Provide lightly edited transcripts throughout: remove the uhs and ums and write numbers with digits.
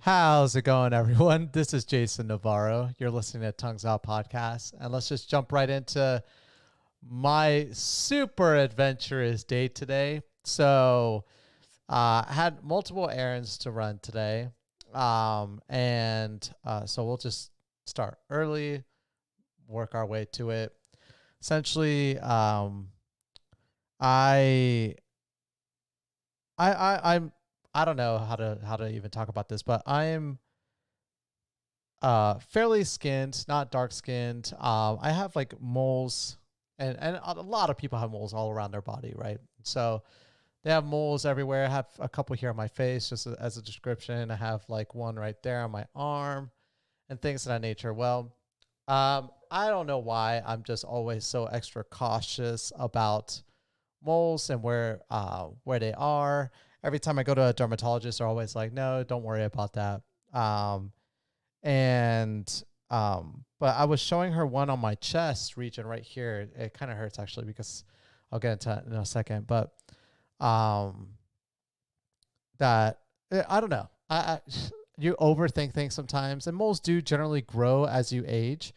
How's it going, everyone? This is Jason Navarro. You're listening to Tongues Out Podcast, and let's just jump right into my super adventurous day today. I had multiple errands to run today, so we'll just start early, work our way to it. Essentially, I I'm I don't know how to even talk about this, but I'm fairly skinned, not dark skinned. I have like moles, and a lot of people have moles all around their body, right? So they have moles everywhere. I have a couple here on my face, just as a description. I have like one right there on my arm, and things of that nature. Well, I don't know why I'm just always so extra cautious about moles and where they are. Every time I go to a dermatologist, they're always like, "No, don't worry about that." And But I was showing her one on my chest region right here. It kind of hurts actually because I'll get into it in a second. But um, I don't know. You overthink things sometimes, and moles do generally grow as you age.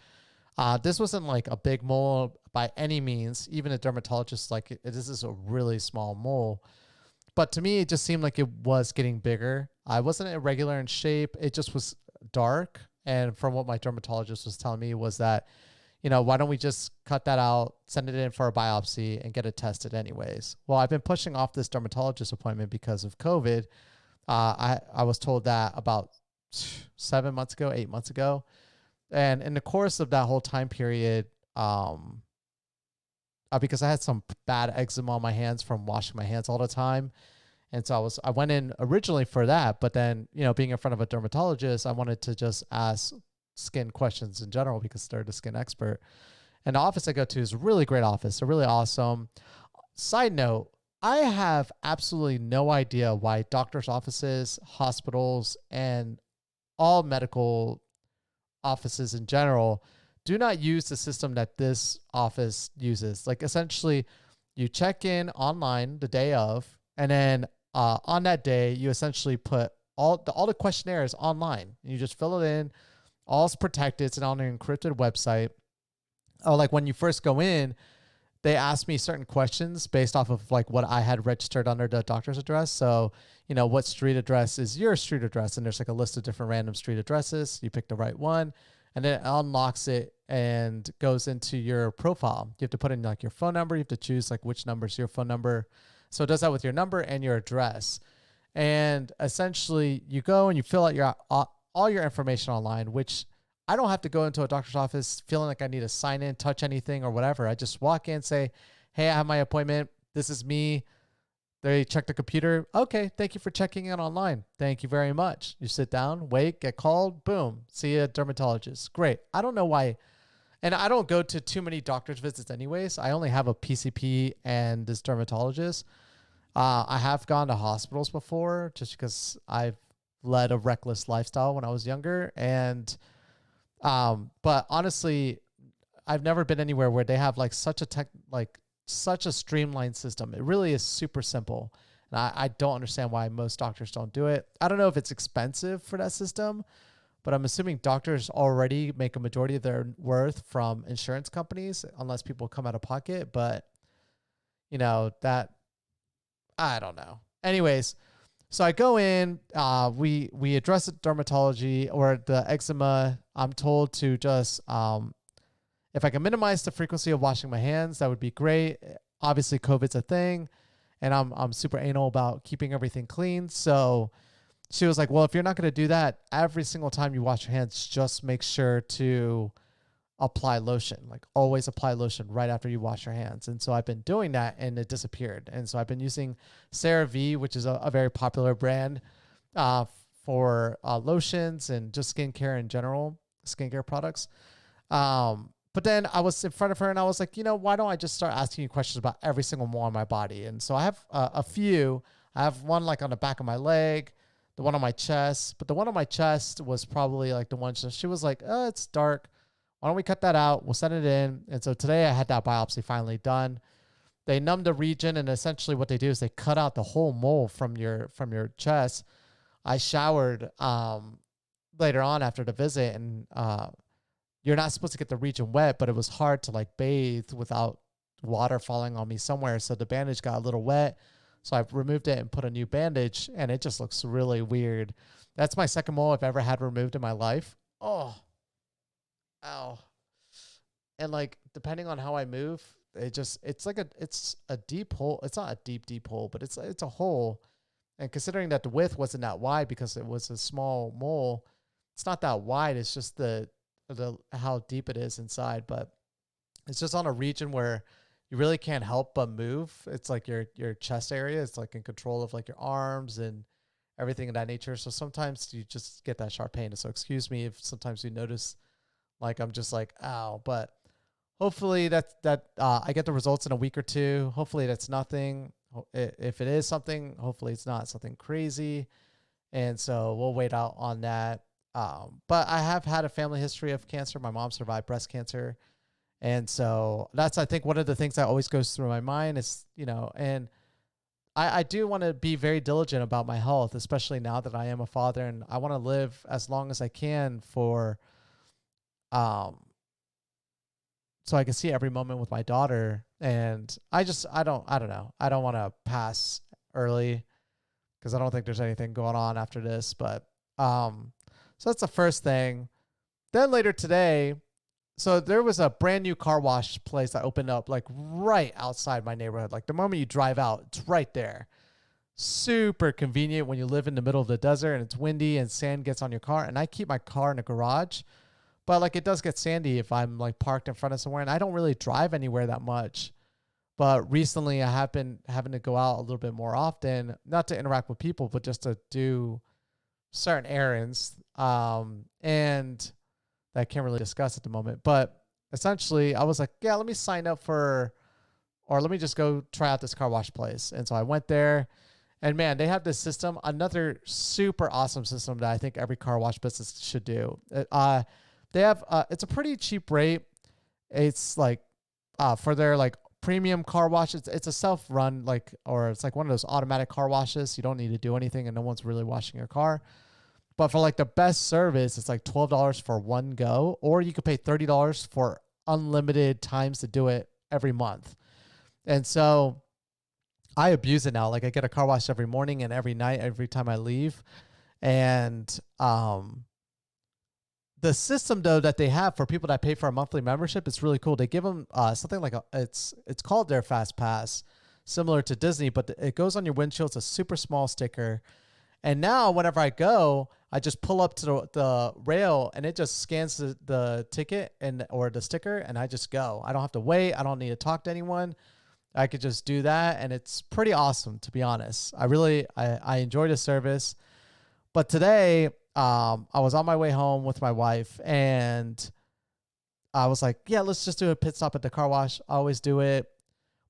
This wasn't like a big mole by any means. Even a dermatologist this is a really small mole. But to me, it just seemed like it was getting bigger. I wasn't irregular in shape. It just was dark. And from what my dermatologist was telling me was that, why don't we just cut that out, send it in for a biopsy and get it tested anyways? Well, I've been pushing off this dermatologist appointment because of COVID. I was told that about 7 months ago, 8 months ago. And in the course of that whole time period, because I had some bad eczema on my hands from washing my hands all the time. And so I went in originally for that, but then, being in front of a dermatologist, I wanted to just ask skin questions in general because they're the skin expert. And the office I go to is a really great office. They're really awesome. Side note, I have absolutely no idea why doctors' offices, hospitals, and all medical offices in general do not use the system that this office uses. Like essentially, you check in online the day of, and then on that day, you essentially put all the questionnaires online. And you just fill it in. All's protected. It's on an encrypted website. Oh, like when you first go in, they asked me certain questions based off of like what I had registered under the doctor's address. So, what street address is your street address? And there's like a list of different random street addresses. You pick the right one, and then it unlocks it and goes into your profile. You have to put in like your phone number. You have to choose like which number is your phone number. So it does that with your number and your address. And essentially you go and you fill out your all your information online, which I don't have to go into a doctor's office feeling like I need to sign in, touch anything or whatever. I just walk in, say, "Hey, I have my appointment. This is me." They check the computer. "Okay, thank you for checking in online. Thank you very much." You sit down, wait, get called, boom, see a dermatologist. Great. I don't know why. And I don't go to too many doctor's visits anyways. I only have a PCP and this dermatologist. I have gone to hospitals before just because I've led a reckless lifestyle when I was younger. But honestly, I've never been anywhere where they have like such a streamlined system. It really is super simple. And I don't understand why most doctors don't do it. I don't know if it's expensive for that system, but I'm assuming doctors already make a majority of their worth from insurance companies, unless people come out of pocket. But that I don't know. Anyways, so I go in, we address the dermatology or the eczema. I'm told to just, if I can minimize the frequency of washing my hands, that would be great. Obviously COVID's a thing, and I'm super anal about keeping everything clean. So she was like, "Well, if you're not going to do that every single time you wash your hands, just make sure to apply lotion. Like always apply lotion right after you wash your hands." And so I've been doing that, and it disappeared. And so I've been using CeraVe, which is a very popular brand for lotions and just skincare in general, skincare products. But then I was in front of her and I was like, why don't I just start asking you questions about every single mole on my body? And so I have a few. I have one like on the back of my leg, the one on my chest, but the one on my chest was probably like the one she was like, "Oh, it's dark. Why don't we cut that out? We'll send it in." And so today I had that biopsy finally done. They numb the region, and essentially what they do is they cut out the whole mole from your chest. I showered later on after the visit, and you're not supposed to get the region wet, but it was hard to like bathe without water falling on me somewhere. So the bandage got a little wet. So I removed it and put a new bandage, and it just looks really weird. That's my second mole I've ever had removed in my life. Oh, ow. And like, depending on how I move, it's a deep hole. It's not a deep hole, but it's a hole. And considering that the width wasn't that wide because it was a small mole, it's not that wide. It's just the how deep it is inside, but it's just on a region where you really can't help but move. It's like your chest area. It's like in control of like your arms and everything of that nature. So sometimes you just get that sharp pain. So excuse me if sometimes you notice like I'm just like, ow. But hopefully I get the results in a week or two. Hopefully that's nothing. If it is something, hopefully it's not something crazy. And so we'll wait out on that. But I have had a family history of cancer. My mom survived breast cancer. And so that's, I think, one of the things that always goes through my mind is, and I do want to be very diligent about my health, especially now that I am a father, and I want to live as long as I can so I can see every moment with my daughter. And I don't know. I don't want to pass early because I don't think there's anything going on after this, but, so that's the first thing. Then later today, so there was a brand new car wash place that opened up like right outside my neighborhood. Like the moment you drive out, it's right there. Super convenient when you live in the middle of the desert and it's windy and sand gets on your car. And I keep my car in a garage, but like it does get sandy if I'm like parked in front of somewhere, and I don't really drive anywhere that much. But recently I have been having to go out a little bit more often, not to interact with people, but just to do certain errands. And that I can't really discuss at the moment. But essentially, I was like, yeah, let me sign up or let me just go try out this car wash place. And so I went there, and man, they have this system, another super awesome system that I think every car wash business should do. They have, it's a pretty cheap rate. It's like, for their like premium car wash, it's a self-run, like, or it's like one of those automatic car washes. You don't need to do anything and no one's really washing your car. But for like the best service, it's like $12 for one go, or you could pay $30 for unlimited times to do it every month. And so I abuse it now. Like I get a car wash every morning and every night, every time I leave. And the system though that they have for people that pay for a monthly membership, it's really cool. They give them something like it's called their Fast Pass, similar to Disney, but it goes on your windshield. It's a super small sticker. And now whenever I go, I just pull up to the rail and it just scans the ticket or the sticker, and I just go. I don't have to wait. I don't need to talk to anyone. I could just do that, and it's pretty awesome, to be honest. I enjoy the service. But today, I was on my way home with my wife, and I was like, yeah, let's just do a pit stop at the car wash. I always do it.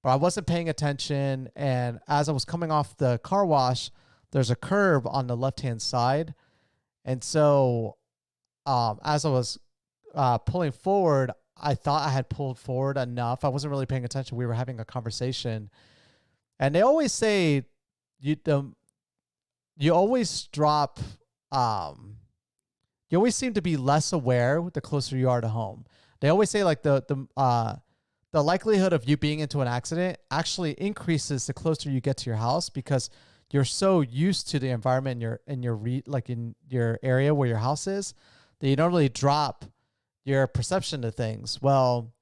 But I wasn't paying attention, and as I was coming off the car wash, there's a curb on the left-hand side. And so as I was pulling forward, I thought I had pulled forward enough. I wasn't really paying attention. We were having a conversation. And they always say you always drop, you always seem to be less aware the closer you are to home. They always say like the likelihood of you being into an accident actually increases the closer you get to your house, because you're so used to the environment in your area where your house is that you don't really drop your perception to things. Well,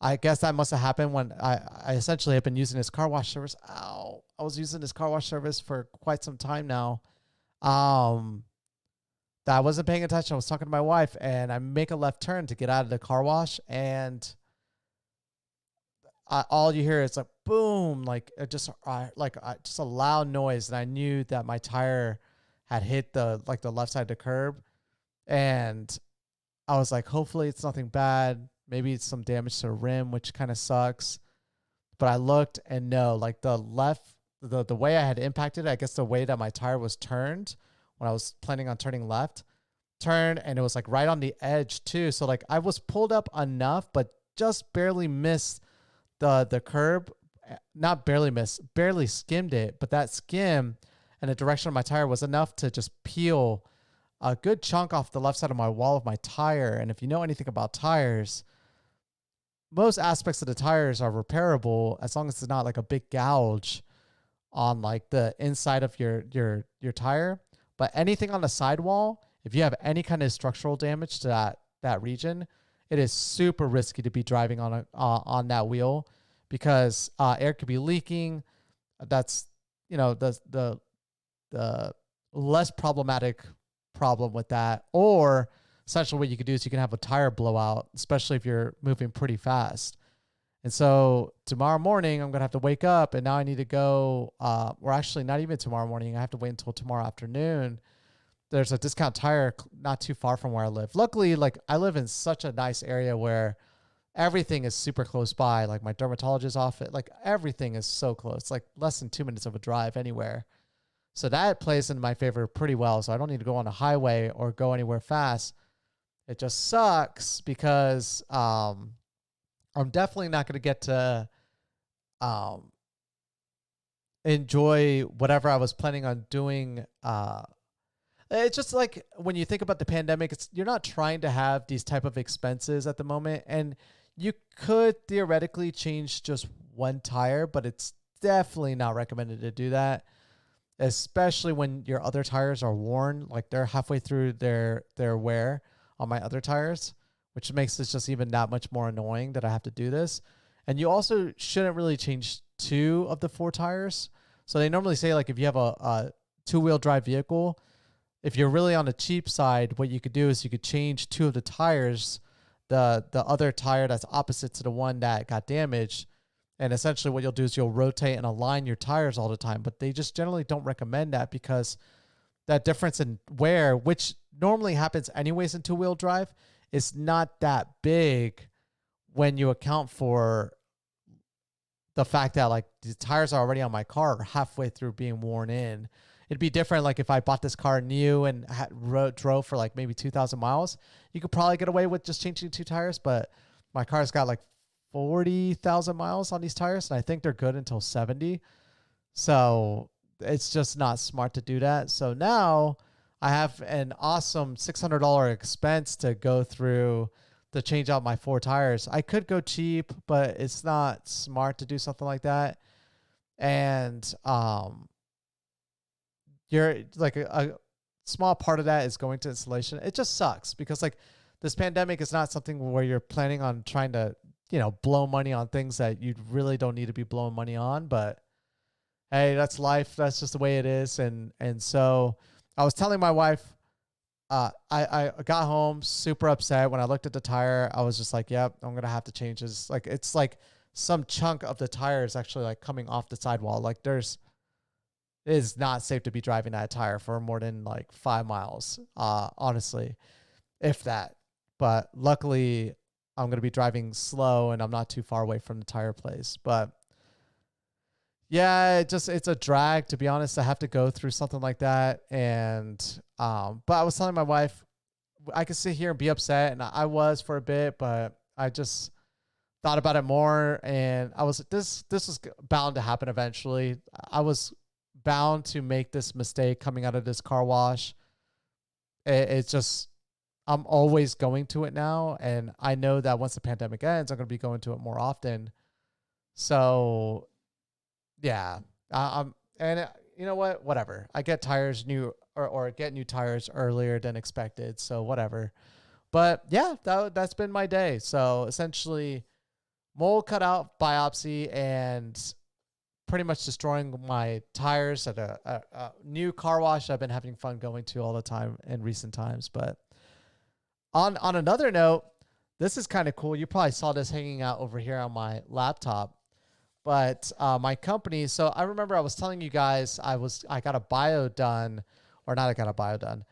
I guess that must have happened when I essentially have been using this car wash service. Ow. I was using this car wash service for quite some time now. That I wasn't paying attention. I was talking to my wife, and I make a left turn to get out of the car wash, and all you hear is like boom, like just a loud noise, and I knew that my tire had hit the left side of the curb, and I was like, hopefully it's nothing bad. Maybe it's some damage to the rim, which kind of sucks. But I looked, and no, like the way I had impacted it, I guess the way that my tire was turned when I was planning on turning left, turned, and it was like right on the edge too. So like I was pulled up enough, but just barely missed the curb. Not barely missed, barely skimmed it, but that skim and the direction of my tire was enough to just peel a good chunk off the left side of my wall of my tire. And if you know anything about tires, most aspects of the tires are repairable as long as it's not like a big gouge on like the inside of your tire. But anything on the sidewall, if you have any kind of structural damage to that region, it is super risky to be driving on that wheel, because air could be leaking. That's the less problematic problem with that. Or essentially what you could do is you can have a tire blowout, especially if you're moving pretty fast. And so tomorrow morning, I'm going to have to wake up, and now I need to go, or actually not even tomorrow morning. I have to wait until tomorrow afternoon. There's a Discount Tire not too far from where I live. Luckily, like, I live in such a nice area where everything is super close by. Like, my dermatologist's office, like, everything is so close, like less than 2 minutes of a drive anywhere. So that plays in my favor pretty well. So I don't need to go on a highway or go anywhere fast. It just sucks because I'm definitely not going to get to enjoy whatever I was planning on doing. It's just like when you think about the pandemic, you're not trying to have these type of expenses at the moment. And you could theoretically change just one tire, but it's definitely not recommended to do that, especially when your other tires are worn. Like, they're halfway through their wear on my other tires, which makes this just even that much more annoying that I have to do this. And you also shouldn't really change 2 of the 4 tires. So they normally say, like, if you have a 2-wheel drive vehicle, if you're really on the cheap side, what you could do is you could change 2 of the tires, the other tire that's opposite to the one that got damaged. And essentially what you'll do is you'll rotate and align your tires all the time. But they just generally don't recommend that, because that difference in wear, which normally happens anyways in 2-wheel drive, is not that big when you account for the fact that, like, the tires are already on my car halfway through being worn in. It'd be different, like, if I bought this car new and drove for like maybe 2,000 miles, you could probably get away with just changing 2 tires. But my car's got like 40,000 miles on these tires, and I think they're good until 70. So it's just not smart to do that. So now I have an awesome $600 expense to go through to change out my 4 tires. I could go cheap, but it's not smart to do something like that. And you're like a small part of that is going to installation. It just sucks because, like, this pandemic is not something where you're planning on trying to, blow money on things that you really don't need to be blowing money on. But hey, that's life. That's just the way it is. And so I was telling my wife, I got home super upset. When I looked at the tire, I was just like, yep, I'm going to have to change this. Like, it's like some chunk of the tire is actually like coming off the sidewall. Like, it is not safe to be driving that tire for more than like 5 miles, honestly, if that. But luckily, I'm going to be driving slow and I'm not too far away from the tire place. But yeah, it's a drag, to be honest. I have to go through something like that. And but I was telling my wife, I could sit here and be upset, and I was for a bit, but I just thought about it more, and I was this was bound to happen eventually. I was bound to make this mistake coming out of this car wash. It's just, I'm always going to it now, and I know that once the pandemic ends, I'm going to be going to it more often. So yeah, and you know what? Whatever. I get tires new or get new tires earlier than expected. So whatever. But yeah, that's been my day. So essentially, mole cutout biopsy and pretty much destroying my tires at a new car wash I've been having fun going to all the time in recent times. But on another note, this is kind of cool. You probably saw this hanging out over here on my laptop. But my company, so I remember I was telling you guys I got a bio done, or not I got a bio done.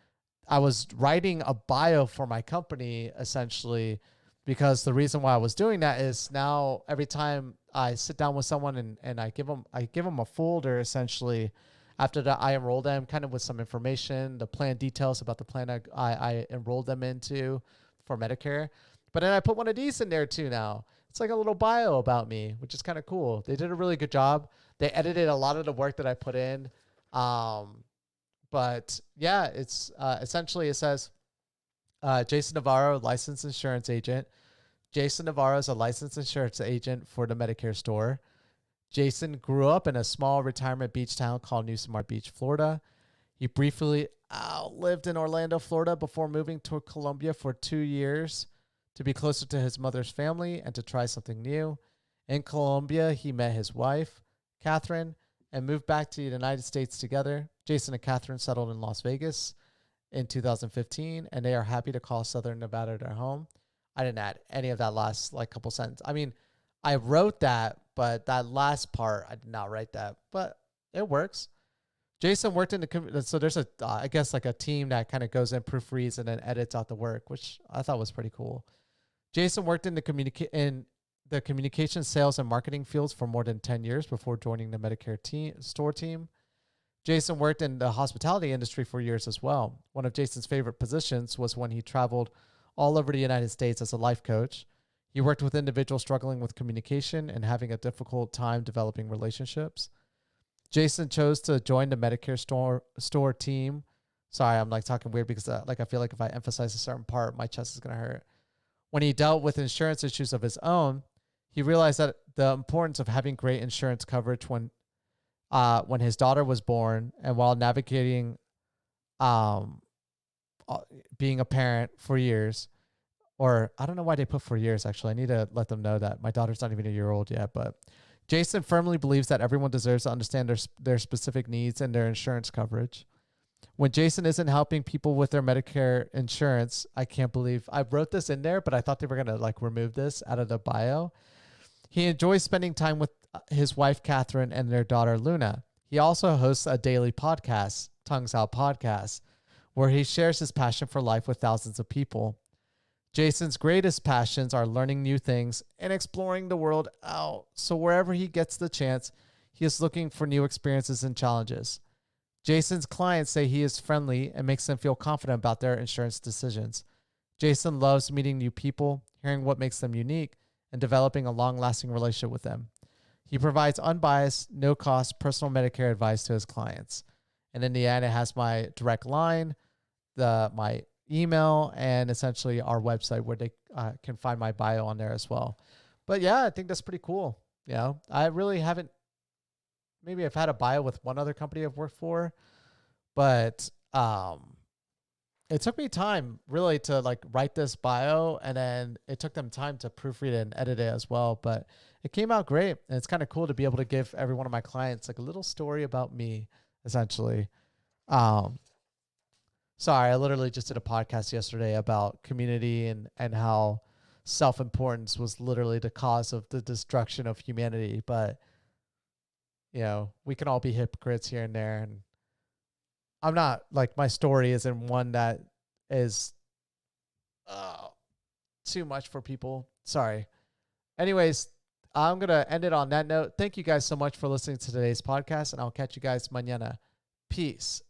I was writing a bio for my company, essentially, because the reason why I was doing that is now every time I sit down with someone and I give them a folder, essentially, after that I enroll them kind of with some information, the plan details about the plan I enrolled them into for Medicare. But then I put one of these in there too now. It's like a little bio about me, which is kind of cool. They did a really good job. They edited a lot of the work that I put in. Um, but yeah, it's essentially it says Jason Navarro, licensed insurance agent. Jason Navarro is a licensed insurance agent for the Medicare store. Jason grew up in a small retirement beach town called New Smart Beach, Florida. He briefly lived in Orlando, Florida before moving to Colombia for 2 years to be closer to his mother's family and to try something new. In Colombia, he met his wife, Catherine, and moved back to the United States together. Jason and Catherine settled in Las Vegas in 2015, and they are happy to call Southern Nevada their home. I didn't add any of that last couple sentences. I mean, I wrote that, but that last part, I did not write that, but it works. Jason worked in so there's I guess a team that kind of goes in, proofreads, and then edits out the work, which I thought was pretty cool. Jason worked in the communication, sales, and marketing fields for more than 10 years before joining the Medicare store team. Jason worked in the hospitality industry for years as well. One of Jason's favorite positions was when he traveled all over the United States as a life coach. He worked with individuals struggling with communication and having a difficult time developing relationships. Jason chose to join the Medicare store team. Sorry, I'm talking weird because I feel like if I emphasize a certain part, my chest is going to hurt. When he dealt with insurance issues of his own, he realized that the importance of having great insurance coverage when his daughter was born and while navigating being a parent for years, or I don't know why they put 4 years, actually. I need to let them know that my daughter's not even a year old yet, but Jason firmly believes that everyone deserves to understand their specific needs and their insurance coverage. When Jason isn't helping people with their Medicare insurance, I can't believe I wrote this in there, but I thought they were going to remove this out of the bio. He enjoys spending time with his wife, Catherine, and their daughter, Luna. He also hosts a daily podcast, Tongues Out Podcast, where he shares his passion for life with thousands of people. Jason's greatest passions are learning new things and exploring the world out. So wherever he gets the chance, he is looking for new experiences and challenges. Jason's clients say he is friendly and makes them feel confident about their insurance decisions. Jason loves meeting new people, hearing what makes them unique, and developing a long-lasting relationship with them. He provides unbiased, no-cost personal Medicare advice to his clients. And in the end, it has my direct line, my email, and essentially our website where they can find my bio on there as well. But yeah, I think that's pretty cool. I really haven't, maybe I've had a bio with one other company I've worked for, but it took me time really to write this bio, and then it took them time to proofread it and edit it as well. But it came out great, and it's kind of cool to be able to give every one of my clients a little story about me, essentially. Sorry, I literally just did a podcast yesterday about community and how self-importance was literally the cause of the destruction of humanity. But, we can all be hypocrites here and there. And I'm not, my story isn't one that is too much for people. Sorry. Anyways, I'm going to end it on that note. Thank you guys so much for listening to today's podcast, and I'll catch you guys mañana. Peace.